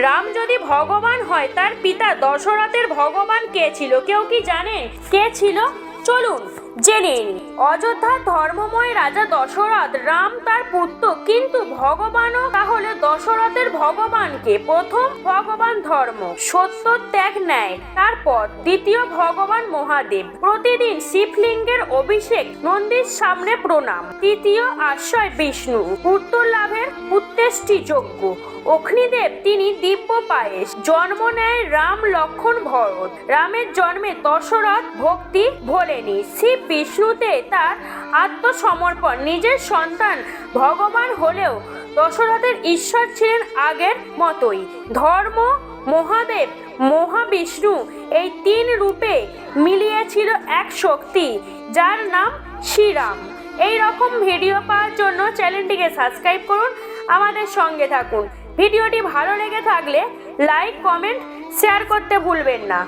রাম যদি ভগবান হয় তার পিতা দশরথের ভগবান কে ছিল? কেউ কি জানেন কে ছিল? চলুন জেনে নিই। অযোধ্যার ধর্মময় রাজা দশরথ রাম তার পুত্র, কিন্তু ভগবানও তাহলে দশরথের ভগবানকে? প্রথম ভগবান ধর্ম, সত্য, ত্যাগ, ন্যায়। তারপর দ্বিতীয় ভগবান মহাদেব, প্রতিদিন শিবলিঙ্গের অভিষেক, নন্দীর সামনে প্রণাম। তৃতীয় আশ্রয় বিষ্ণু, পুত্র লাভের পুত্রেষ্টি যজ্ঞ। অগ্নিদেব, তিনি দিব্য পায়েস। জন্ম নেয় রাম, লক্ষণ, ভরত। রামের জন্মে দশরথ ভক্তি ভোলেনি। শিব বিষ্ণুতে তার আত্মসমর্পণ। নিজের সন্তান ভগবান হলেও দশরথের ঈশ্বর ছিলেন আগের মতোই। ধর্ম, মহাদেব, মহাবিষ্ণু, এই তিন রূপে মিলিয়েছিল এক শক্তি, যার নাম শ্রীরাম। এই রকম ভিডিও পাওয়ার জন্য চ্যানেলটিকে সাবস্ক্রাইব করুন, আমাদের সঙ্গে থাকুন। ভিডিওটি ভালো লেগে থাকলে লাইক, কমেন্ট, শেয়ার করতে ভুলবেন না।